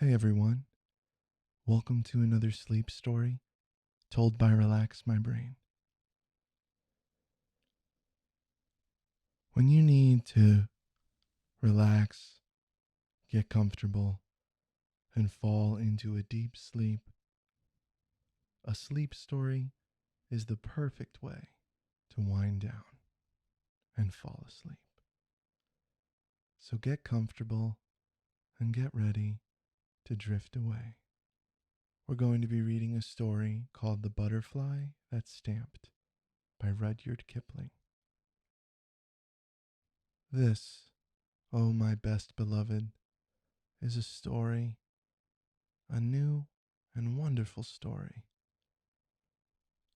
Hey everyone, welcome to another sleep story told by RelaxMyBrain. When you need to relax, get comfortable, and fall into a deep sleep, a sleep story is the perfect way to wind down and fall asleep. So get comfortable and get ready to drift away. We're going to be reading a story called The Butterfly That Stamped by Rudyard Kipling. This, oh my best beloved, is a story, a new and wonderful story.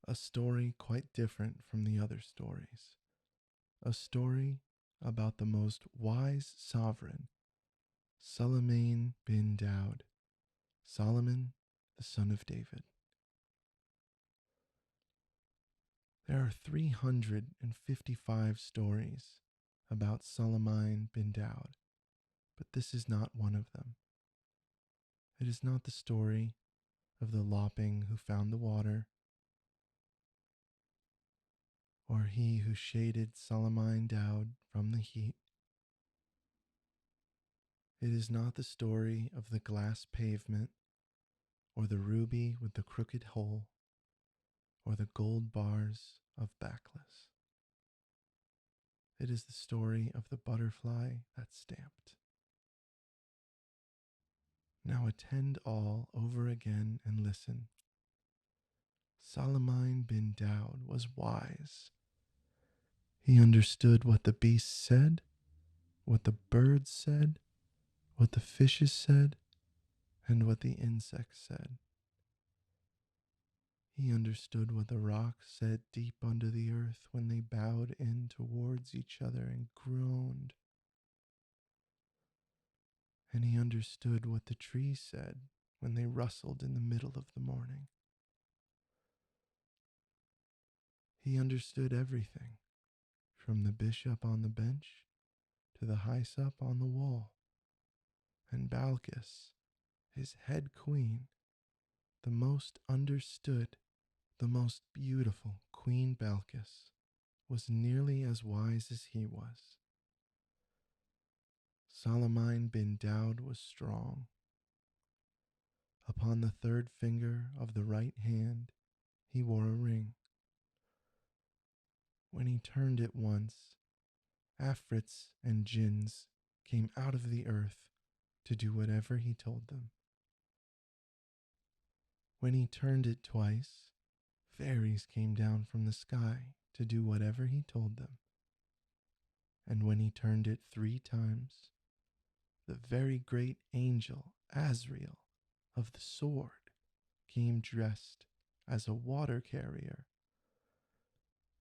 A story quite different from the other stories. A story about the most wise sovereign, Suleiman bin Daud, Solomon, the son of David. There are 355 stories about Suleiman bin Daud, but this is not one of them. It is not the story of the lopping who found the water, or he who shaded Suleiman Daud from the heat. It is not the story of the glass pavement, or the ruby with the crooked hole, or the gold bars of Bacchus. It is the story of the butterfly that stamped. Now attend all over again and listen. Suleiman bin Daud was wise. He understood what the beasts said, what the birds said, what the fishes said, and what the insects said. He understood what the rocks said deep under the earth when they bowed in towards each other and groaned. And he understood what the trees said when they rustled in the middle of the morning. He understood everything, from the bishop on the bench to the hyssop on the wall. And Balkis, his head queen, the most understood, the most beautiful Queen Balkis, was nearly as wise as he was. Suleiman bin Daud was strong. Upon the third finger of the right hand he wore a ring. When he turned it once, Afrits and jinns came out of the earth to do whatever he told them. When he turned it twice, fairies came down from the sky to do whatever he told them. And when he turned it 3 times, the very great angel Azrael of the sword came dressed as a water carrier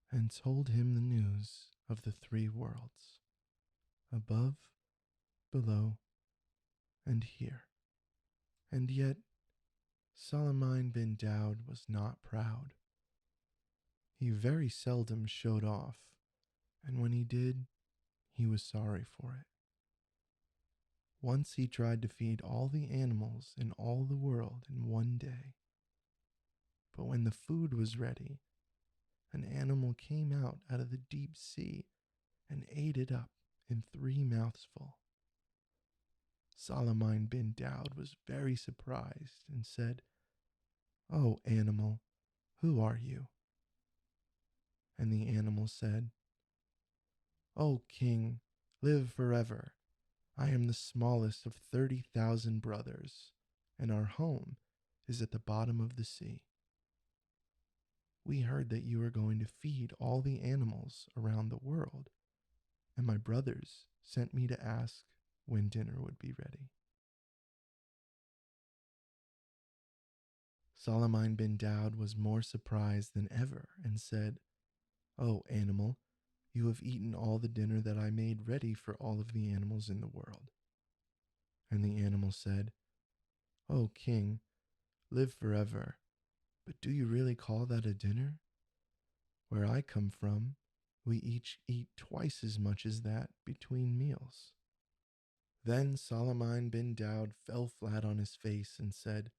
and told him the news of the 3 worlds, above, below, and here. And yet, Suleiman bin Daud was not proud. He very seldom showed off, and when he did, he was sorry for it. Once he tried to feed all the animals in all the world in one day. But when the food was ready, an animal came out of the deep sea and ate it up in 3 mouthsful. Suleiman bin Daud was very surprised and said, "Oh, animal, who are you?" And the animal said, "Oh, king, live forever. I am the smallest of 30,000 brothers, and our home is at the bottom of the sea. We heard that you are going to feed all the animals around the world, and my brothers sent me to ask when dinner would be ready." Suleiman bin Daud was more surprised than ever and said, "Oh, animal, you have eaten all the dinner that I made ready for all of the animals in the world." And the animal said, "Oh, king, live forever. But do you really call that a dinner? Where I come from, we each eat twice as much as that between meals." Then Solomon bin Dowd fell flat on his face and said,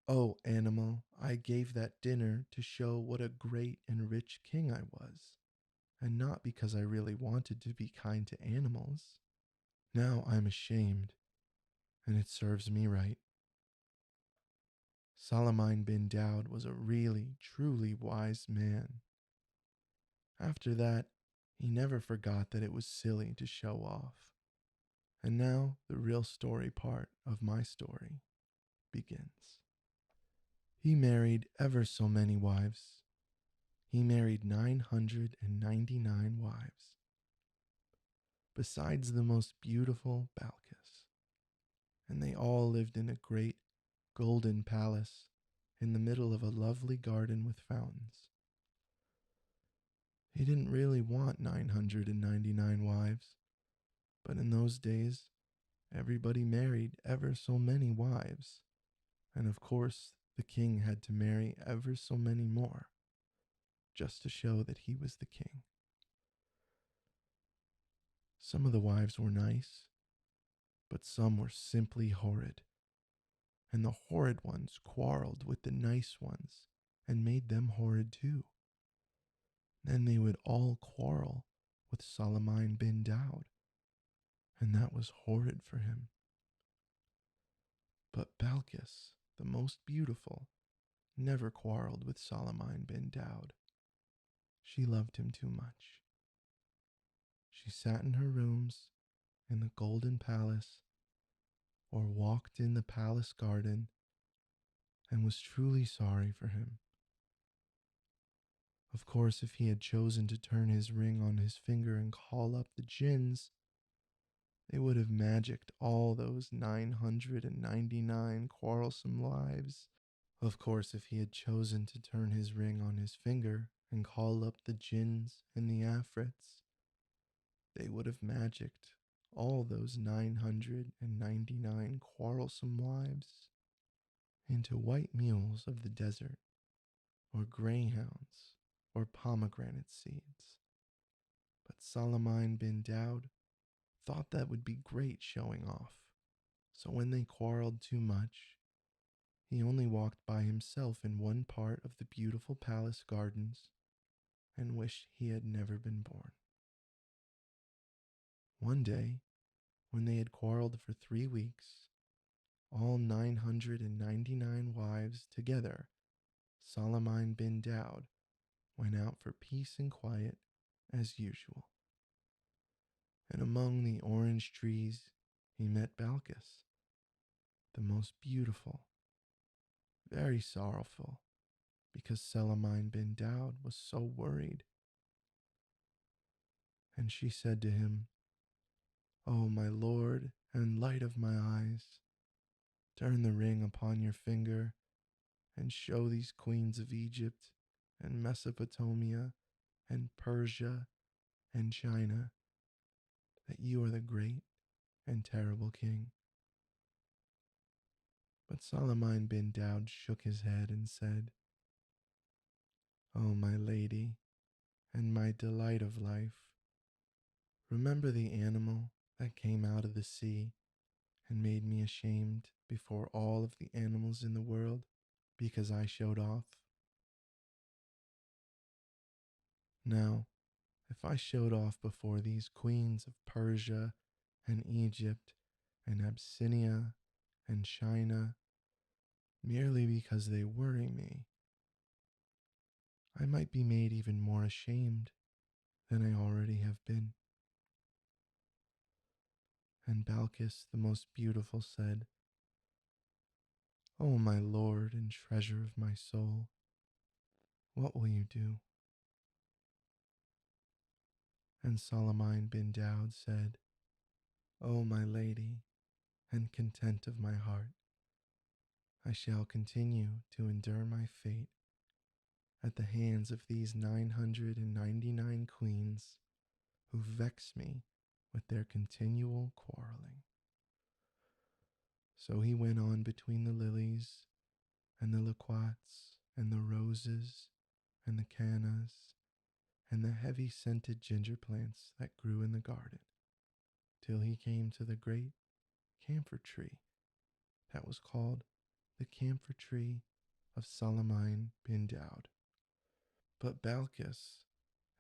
"Oh, animal, I gave that dinner to show what a great and rich king I was, and not because I really wanted to be kind to animals. Now I'm ashamed, and it serves me right." Solomon bin Dowd was a really, truly wise man. After that, he never forgot that it was silly to show off. And now the real story part of my story begins. He married ever so many wives. He married 999 wives, besides the most beautiful Balkis. And they all lived in a great golden palace in the middle of a lovely garden with fountains. He didn't really want 999 wives, but in those days, everybody married ever so many wives, and of course, the king had to marry ever so many more, just to show that he was the king. Some of the wives were nice, but some were simply horrid, and the horrid ones quarreled with the nice ones and made them horrid too. Then they would all quarrel with Solomon bin Dowd, and that was horrid for him. But Balkis, the most beautiful, never quarreled with Solomon bin Dowd. She loved him too much. She sat in her rooms in the golden palace or walked in the palace garden and was truly sorry for him. Of course, if he had chosen to turn his ring on his finger and call up the jinns, they would have magicked all those 999 quarrelsome wives. Of course, if he had chosen to turn his ring on his finger and call up the jinns and the afrits, they would have magicked all those 999 quarrelsome wives into white mules of the desert, or greyhounds, or pomegranate seeds. But Solomon bin Dowd thought that would be great showing off, so when they quarreled too much, he only walked by himself in one part of the beautiful palace gardens and wished he had never been born. One day, when they had quarreled for 3 weeks, all 999 wives together, Solomon bin Dowd went out for peace and quiet as usual. And among the orange trees, he met Balkis, the most beautiful, very sorrowful, because Solomon bin Dowd was so worried. And she said to him, "O my lord and light of my eyes, turn the ring upon your finger and show these queens of Egypt and Mesopotamia and Persia and China that you are the great and terrible king." But Solomon bin Dowd shook his head and said, "O my lady and my delight of life, remember the animal that came out of the sea and made me ashamed before all of the animals in the world because I showed off? Now, if I showed off before these queens of Persia and Egypt and Abyssinia and China merely because they worry me, I might be made even more ashamed than I already have been." And Balkis, the most beautiful, said, "O my lord and treasure of my soul, what will you do?" And Solomon bin Dowd said, "O my lady and content of my heart, I shall continue to endure my fate at the hands of these 999 queens who vex me with their continual quarreling." So he went on between the lilies and the loquats and the roses and the cannas and the heavy scented ginger plants that grew in the garden, till he came to the great camphor tree that was called the camphor tree of Salamine bin Daud. But Balkis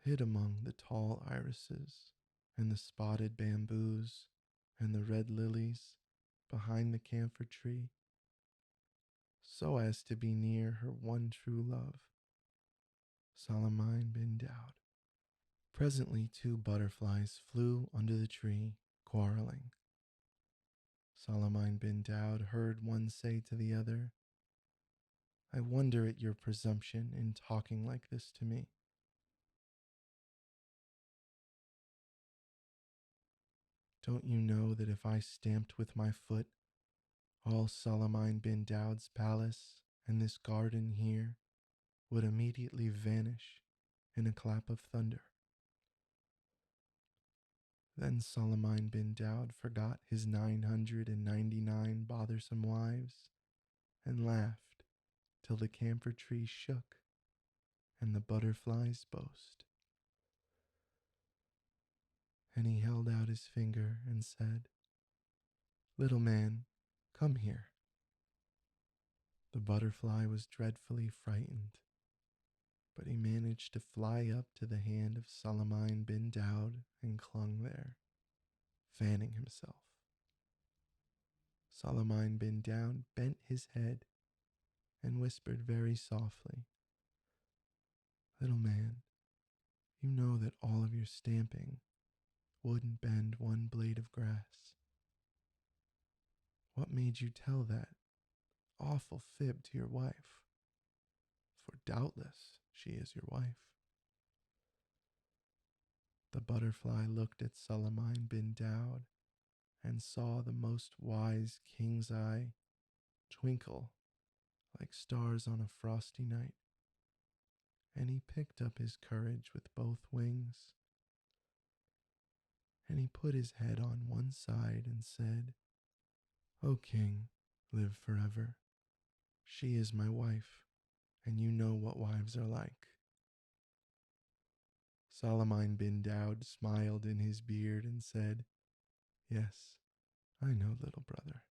hid among the tall irises and the spotted bamboos and the red lilies behind the camphor tree, so as to be near her one true love, Salamine bin Daud. Presently 2 butterflies flew under the tree, quarreling. Salamine bin Daud heard one say to the other, I wonder at your presumption in talking like this to me. Don't you know that if I stamped with my foot all Salamine bin Daud's palace and this garden here would immediately vanish in a clap of thunder? Then Salamine bin Daud forgot his 999 bothersome wives and laughed till the camphor tree shook and the butterflies boast. And he held out his finger and said, Little man, come here. The butterfly was dreadfully frightened, but he managed to fly up to the hand of Salamine bin Daud and clung there, fanning himself. Salamine bin Daud bent his head and whispered very softly, Little man, you know that all of your stamping wouldn't bend one blade of grass. What made you tell that awful fib to your wife? For doubtless she is your wife. The butterfly looked at Salamine bin Daud and saw the most wise king's eye twinkle like stars on a frosty night. And he picked up his courage with both wings, and he put his head on one side and said, O king, live forever. She is my wife, and you know what wives are like. Salamine bin Daud smiled in his beard and said, Yes, I know, little brother.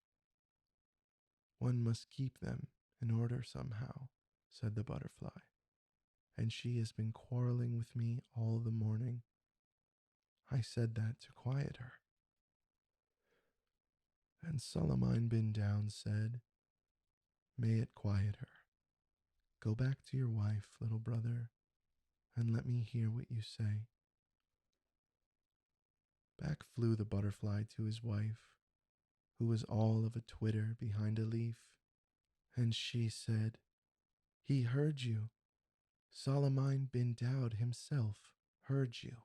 One must keep them in order somehow, said the butterfly, and she has been quarreling with me all the morning. I said that to quiet her. And Salamine bin Daud said, May it quiet her. Go back to your wife, little brother, and let me hear what you say. Back flew the butterfly to his wife, who was all of a twitter behind a leaf, and she said, He heard you. Salamine bin Daud himself heard you.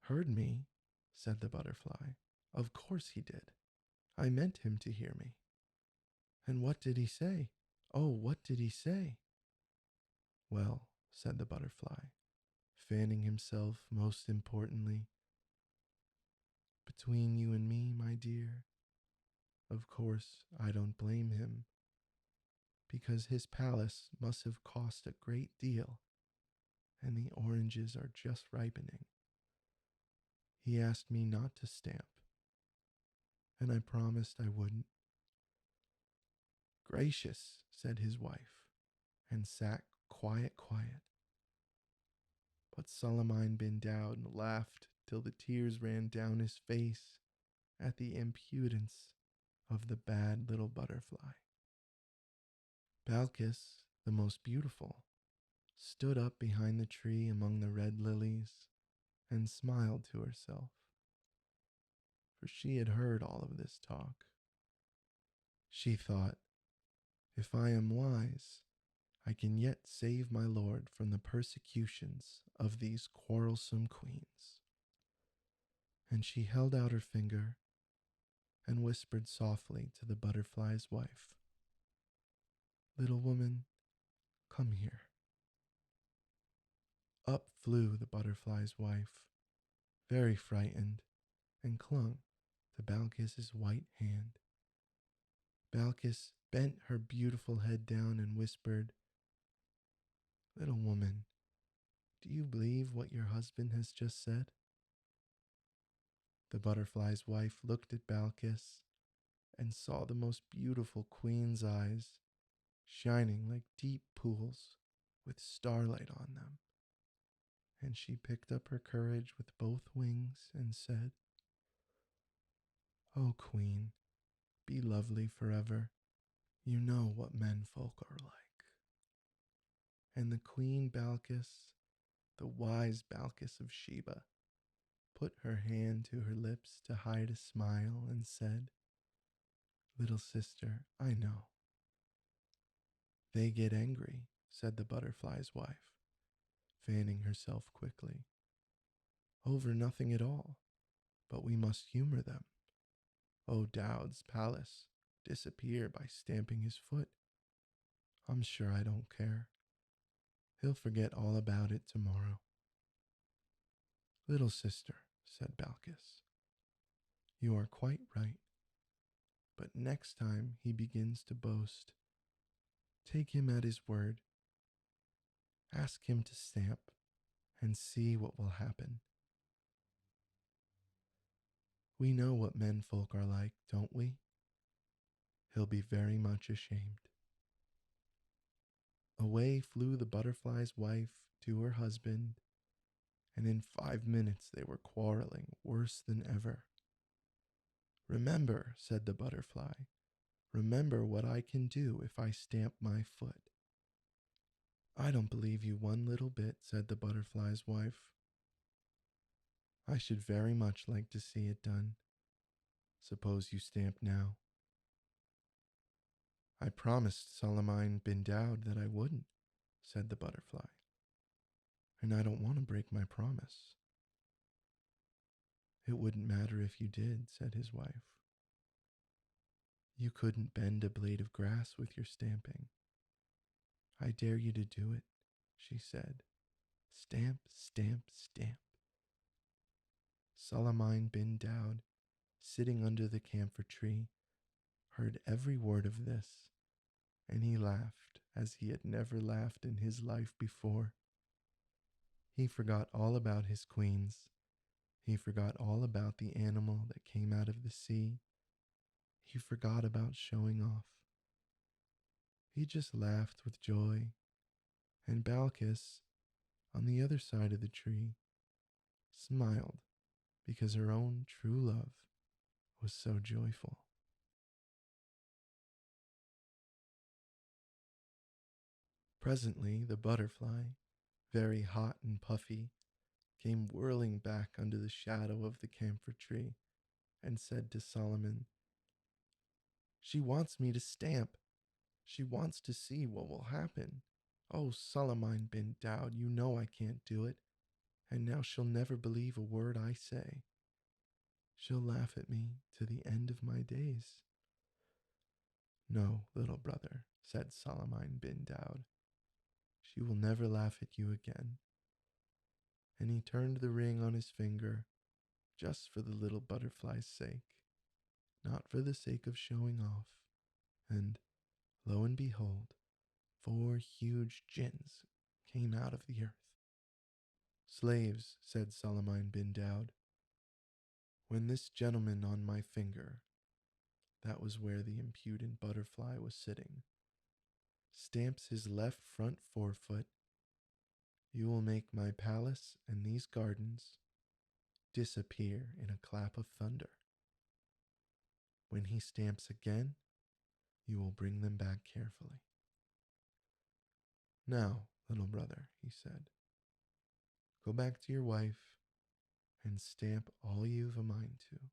Heard me? Said the butterfly. Of course he did. I meant him to hear me. And what did he say? Oh, what did he say? Well, said the butterfly, fanning himself most importantly, between you and me, my dear, of course I don't blame him, because his palace must have cost a great deal, and the oranges are just ripening. He asked me not to stamp, and I promised I wouldn't. Gracious, said his wife, and sat quiet. But Salamine bin Daud laughed till the tears ran down his face at the impudence of the bad little butterfly. Balkis, the most beautiful, stood up behind the tree among the red lilies and smiled to herself, for she had heard all of this talk. She thought, If I am wise, I can yet save my lord from the persecutions of these quarrelsome queens. And she held out her finger and whispered softly to the butterfly's wife, Little woman, come here. Up flew the butterfly's wife, very frightened, and clung to Balkis's white hand. Balkis bent her beautiful head down and whispered, Little woman, do you believe what your husband has just said? The butterfly's wife looked at Balkis and saw the most beautiful queen's eyes shining like deep pools with starlight on them. And she picked up her courage with both wings and said, "O queen, be lovely forever. You know what menfolk are like." And the queen Balkis, the wise Balkis of Sheba, put her hand to her lips to hide a smile and said, "Little sister, I know." "They get angry," said the butterfly's wife, fanning herself quickly, "over nothing at all, but we must humor them. Oh, Dowd's palace disappear by stamping his foot. I'm sure I don't care. He'll forget all about it tomorrow." "Little sister," said Balkis, "you are quite right. But next time he begins to boast, take him at his word. Ask him to stamp and see what will happen. We know what menfolk are like, don't we? He'll be very much ashamed." Away flew the butterfly's wife to her husband, and in 5 minutes they were quarreling worse than ever. "Remember," said the butterfly, "remember what I can do if I stamp my foot." "I don't believe you one little bit," said the butterfly's wife. "I should very much like to see it done. Suppose you stamp now." "I promised Salamine bin Dowd that I wouldn't," said the butterfly, "and I don't want to break my promise." "It wouldn't matter if you did," said his wife. "You couldn't bend a blade of grass with your stamping. I dare you to do it," she said. "Stamp, stamp, stamp." Salamine bin Dowd, sitting under the camphor tree, heard every word of this, and he laughed as he had never laughed in his life before. He forgot all about his queens. He forgot all about the animal that came out of the sea. He forgot about showing off. He just laughed with joy, and Balkis, on the other side of the tree, smiled because her own true love was so joyful. Presently the butterfly, very hot and puffy, came whirling back under the shadow of the camphor tree and said to Solomon, "She wants me to stamp. She wants to see what will happen. Oh, Salamine bin Dowd, you know I can't do it, and now she'll never believe a word I say. She'll laugh at me to the end of my days." "No, little brother," said Salamine bin Dowd. "She will never laugh at you again." And he turned the ring on his finger just for the little butterfly's sake, not for the sake of showing off. And lo and behold, 4 huge jinns came out of the earth. "Slaves," said Salamine bin Dowd, "when this gentleman on my finger," that was where the impudent butterfly was sitting, "stamps his left front forefoot, you will make my palace and these gardens disappear in a clap of thunder. When he stamps again, you will bring them back carefully. Now, little brother," he said, "go back to your wife and stamp all you've a mind to."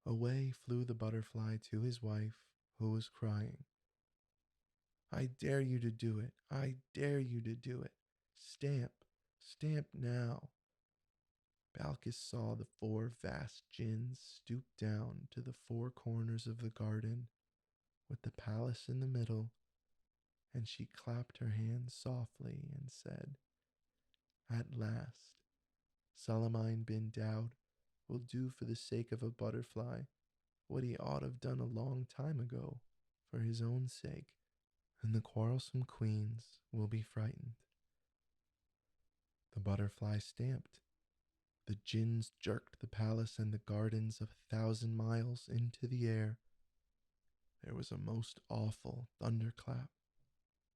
Away flew the butterfly to his wife, who was crying, "I dare you to do it. I dare you to do it. Stamp, stamp now." Balkis saw the 4 vast jinns stoop down to the 4 corners of the garden, with the palace in the middle, and she clapped her hands softly and said, "At last, Salamine bin Dowd will do for the sake of a butterfly what he ought to have done a long time ago for his own sake, and the quarrelsome queens will be frightened." The butterfly stamped. The jinns jerked the palace and the gardens 1,000 miles into the air. There was a most awful thunderclap,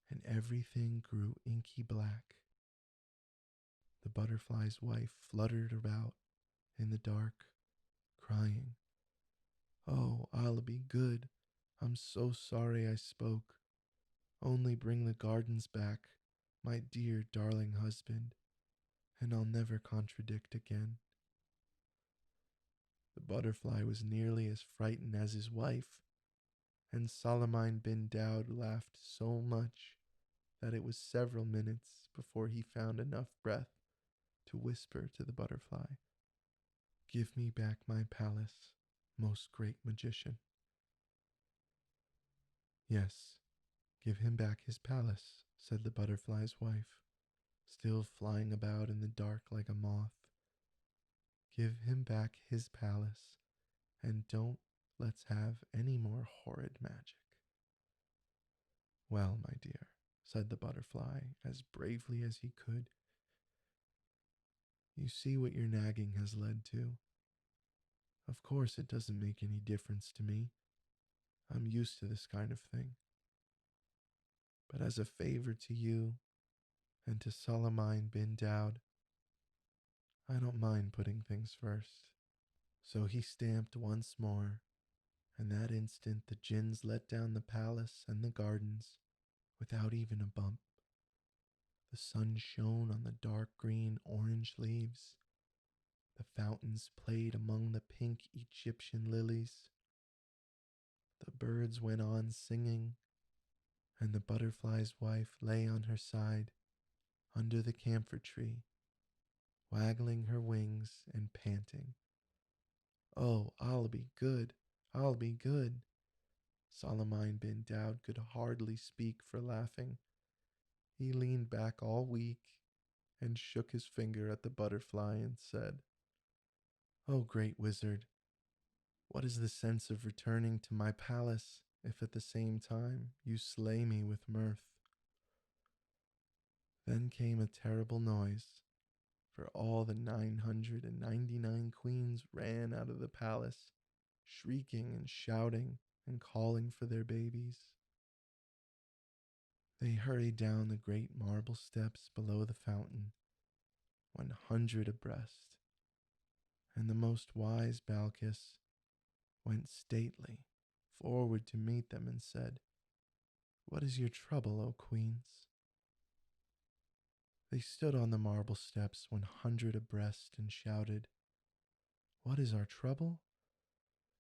and everything grew inky black. The butterfly's wife fluttered about in the dark, crying, "Oh, I'll be good. I'm so sorry I spoke. Only bring the gardens back, my dear darling husband, and I'll never contradict again." The butterfly was nearly as frightened as his wife, and Salamine bin Daud laughed so much that it was several minutes before he found enough breath to whisper to the butterfly, "Give me back my palace, most great magician." "Yes, give him back his palace," said the butterfly's wife, still flying about in the dark like a moth. "Give him back his palace, and don't let's have any more horrid magic." "Well, my dear," said the butterfly as bravely as he could, "you see what your nagging has led to. Of course, it doesn't make any difference to me. I'm used to this kind of thing. But as a favor to you and to Salamine bin Daud, I don't mind putting things first." So he stamped once more, and that instant the jinns let down the palace and the gardens without even a bump. The sun shone on the dark green orange leaves. The fountains played among the pink Egyptian lilies. The birds went on singing, and the butterfly's wife lay on her side under the camphor tree, waggling her wings and panting. "Oh, I'll be good, I'll be good." Salamine bin Daud could hardly speak for laughing. He leaned back all weak and shook his finger at the butterfly and said, "Oh, great wizard, what is the sense of returning to my palace if at the same time you slay me with mirth?" Then came a terrible noise, for all the 999 queens ran out of the palace, shrieking and shouting and calling for their babies. They hurried down the great marble steps below the fountain, 100 abreast, and the most wise Balkis went stately forward to meet them and said, "What is your trouble, O queens?" They stood on the marble steps 100 abreast and shouted, "What is our trouble?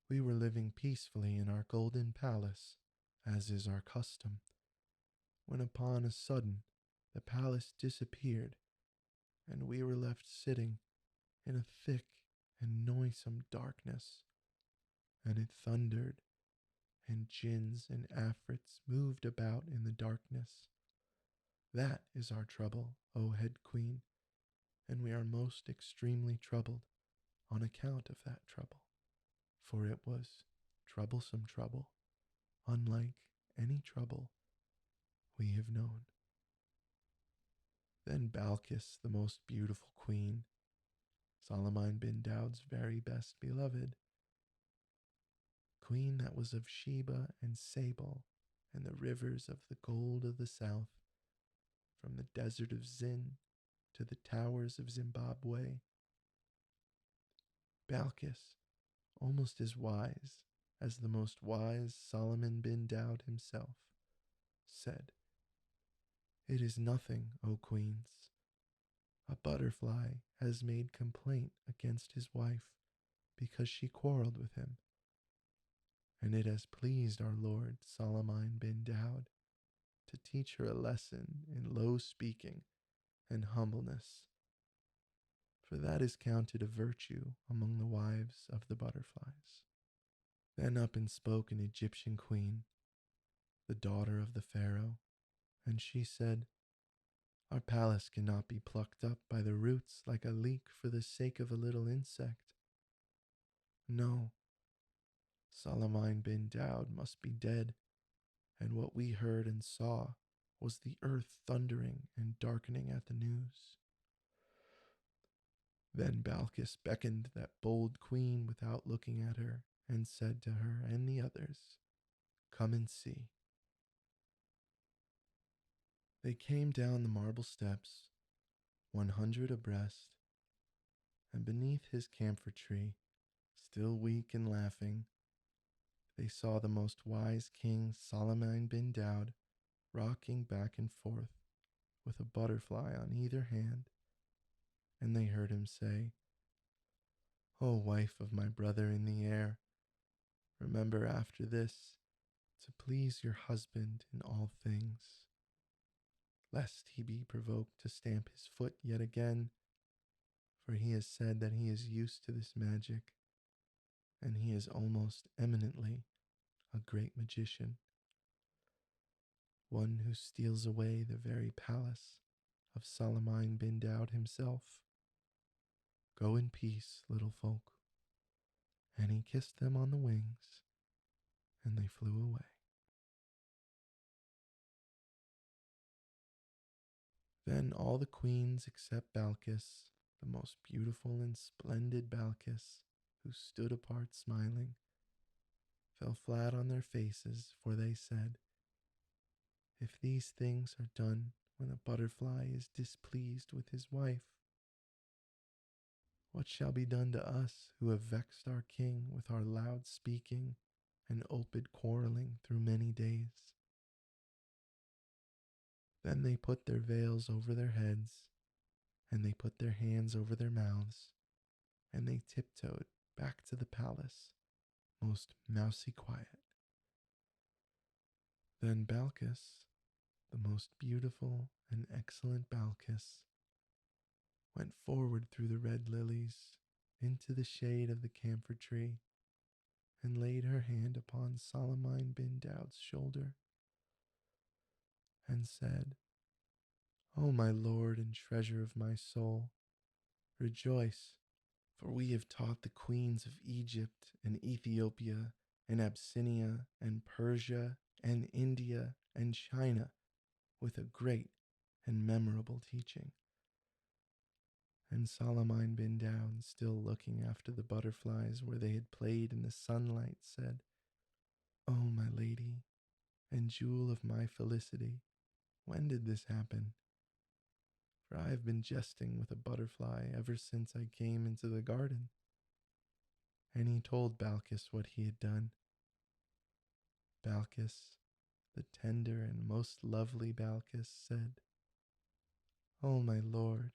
We were living peacefully in our golden palace, as is our custom, when upon a sudden the palace disappeared, and we were left sitting in a thick and noisome darkness, and it thundered, and jinns and afrits moved about in the darkness. That is our trouble, O head queen, and we are most extremely troubled on account of that trouble, for it was troublesome trouble, unlike any trouble we have known." Then Balkis, the most beautiful queen, Salamine bin Daud's very best beloved, queen that was of Sheba and Sable and the rivers of the gold of the south, from the desert of Zin to the towers of Zimbabwe. Balkis, almost as wise as the most wise Solomon bin Daud himself, said, "It is nothing, O queens. A butterfly has made complaint against his wife because she quarreled with him, and it has pleased our lord Salamine bin Daud to teach her a lesson in low speaking and humbleness, for that is counted a virtue among the wives of the butterflies." Then up and spoke an Egyptian queen, the daughter of the Pharaoh, and she said, "Our palace cannot be plucked up by the roots like a leek for the sake of a little insect. No, Salamine bin Daud must be dead, and what we heard and saw was the earth thundering and darkening at the news." Then Balkis beckoned that bold queen without looking at her, and said to her and the others, "Come and see." They came down the marble steps, 100 abreast, and beneath his camphor tree, still weak and laughing, they saw the most wise king Solomon bin Daud rocking back and forth with a butterfly on either hand, and they heard him say, "O wife of my brother in the air, remember after this to please your husband in all things, lest he be provoked to stamp his foot yet again, for he has said that he is used to this magic, and he is almost eminently a great magician, one who steals away the very palace of Solomon bin Daud himself. Go in peace, little folk." And he kissed them on the wings, and they flew away. Then all the queens except Balkis, the most beautiful and splendid Balkis, who stood apart smiling, fell flat on their faces, for they said, "If these things are done when a butterfly is displeased with his wife, what shall be done to us who have vexed our king with our loud speaking and open quarreling through many days?" Then they put their veils over their heads, and they put their hands over their mouths, and they tiptoed back to the palace, most mousy quiet. Then Balkis, the most beautiful and excellent Balkis, went forward through the red lilies into the shade of the camphor tree, and laid her hand upon Solomon bin Daud's shoulder, and said, "O my lord and treasure of my soul, rejoice, for we have taught the queens of Egypt and Ethiopia and Abyssinia and Persia and India and China with a great and memorable teaching." And Solomon bin Daud, still looking after the butterflies where they had played in the sunlight, said, "O my lady and jewel of my felicity, when did this happen? For I have been jesting with a butterfly ever since I came into the garden." And he told Balkis what he had done. Balkis, the tender and most lovely Balkis, said, "O my lord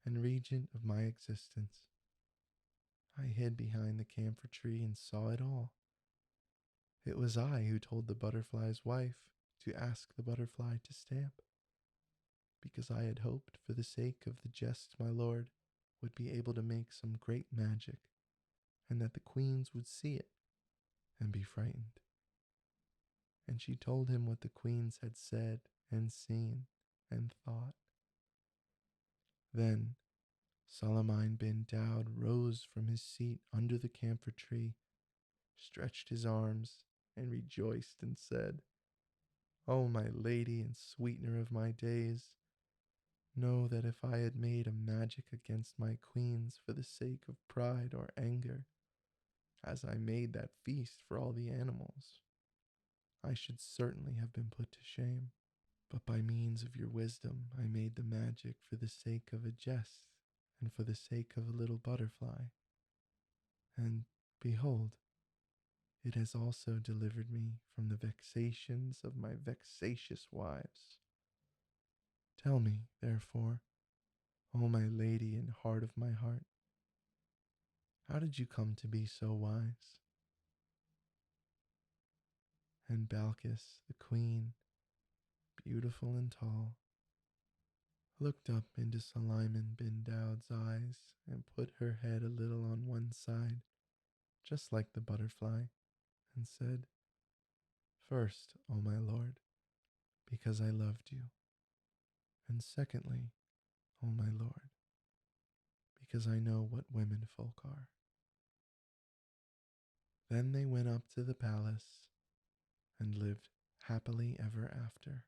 and regent of my existence, I hid behind the camphor tree and saw it all. It was I who told the butterfly's wife to ask the butterfly to stamp, because I had hoped for the sake of the jest my lord would be able to make some great magic, and that the queens would see it and be frightened." And she told him what the queens had said and seen and thought. Then Solomon bin Daud rose from his seat under the camphor tree, stretched his arms, and rejoiced and said, "O my lady and sweetener of my days, know that if I had made a magic against my queens for the sake of pride or anger, as I made that feast for all the animals, I should certainly have been put to shame. But by means of your wisdom, I made the magic for the sake of a jest and for the sake of a little butterfly. And behold, it has also delivered me from the vexations of my vexatious wives. Tell me, therefore, O my lady and heart of my heart, how did you come to be so wise?" And Balkis, the queen, beautiful and tall, looked up into Suleiman bin Daud's eyes and put her head a little on one side, just like the butterfly, and said, "First, O my lord, because I loved you, and secondly, O my lord, because I know what women folk are." Then they went up to the palace and lived happily ever after.